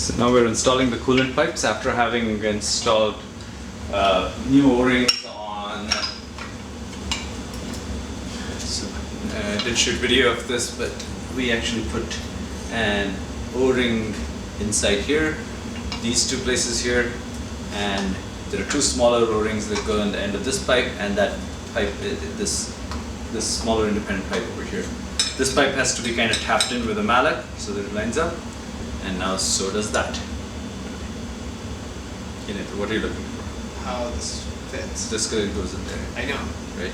So now we're installing the coolant pipes after having installed new O-rings on. So, I did shoot video of this, but we actually put an O-ring inside here, these two places here, and there are two smaller O-rings that go on the end of this pipe and that pipe, this smaller independent pipe over here. This pipe has to be kind of tapped in with a mallet so that it lines up, and now so does that. What are you looking for? How this fits. This goes in there, I know. right?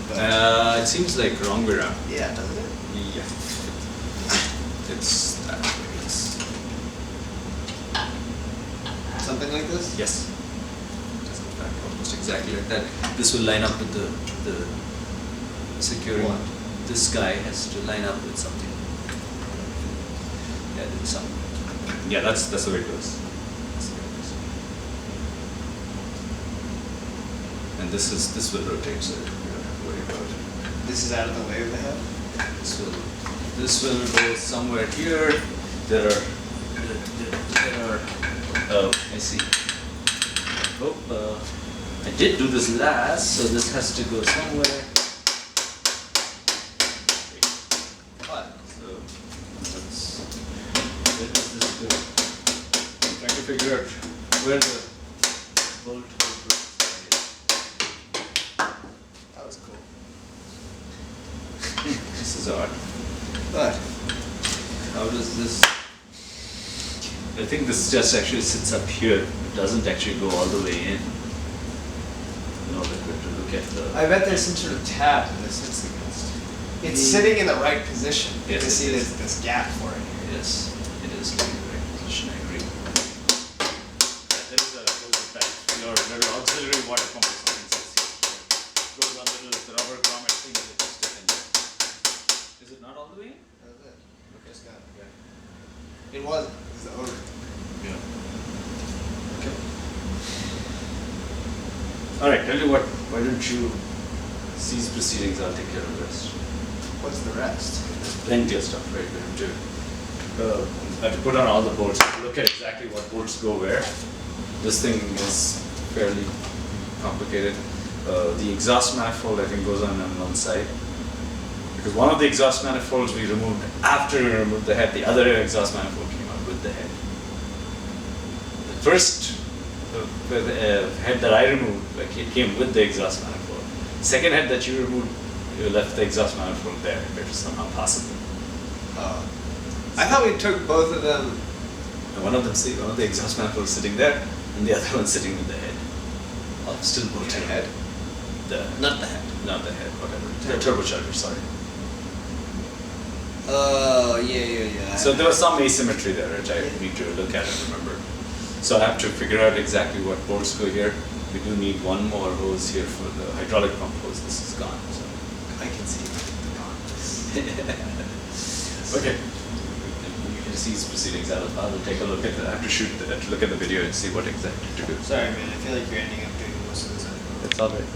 But It seems like wrong way around. yeah, doesn't it? Yeah. It's that way. It's, Something like this? yes. It's in fact almost exactly like that. This will line up with the securing. What? This guy has to line up with something. Yeah, there's some. Yeah, that's the way it goes. That's the way it goes. And this will rotate, so you don't have to worry about it. This is out of the way of the head? This will go somewhere here. There are. Oh, I see. Oh, I did do this last, so this has to go somewhere. What? So where does this go? I'm trying to figure out where the bolt is. That was cool. This is odd. But How does this? I think this just actually sits up here. It doesn't actually go all the way in. No, we're going to look at the. I bet there's some sort of tab that this hits against. It's sitting in the right position. You Yes, can it see is. there's this gap for it here. Yes, it is in the right position. I agree. There is a your little auxiliary water pump or something sits here. Goes on the rubber grommet thing that you stick in there. Is it not all the way in? That's it. Okay. Just got it. It wasn't. It was the odor. Yeah. Okay. All right. Tell you what. Why don't you cease proceedings? I'll take care of the rest. What's the rest? There's plenty of stuff, right? We have to put on all the bolts. Look at exactly what bolts go where. This thing is fairly complicated. The exhaust manifold, I think, goes on one side. Because one of the exhaust manifolds we removed after we removed the head. The other exhaust manifold came out with the head. The first head that I removed, like, it came with the exhaust manifold. Second head that you removed, you left the exhaust manifold there. It was somehow possible. I thought we took both of them. And one of the exhaust manifolds sitting there, and the other one sitting with the head. Oh, still bolted. The head? Not the head, whatever. The turbocharger, sorry. Oh, yeah. So there was some asymmetry there, which I need to look at and remember. So I have to figure out exactly what bolts go here. We do need one more hose here for the hydraulic pump hose. This is gone, so I can see the gone. okay. You can see his proceedings. I'll take a look at I have to look at the video and see what exactly to do. Sorry, man. I feel like you're ending up doing most of this. It's all right.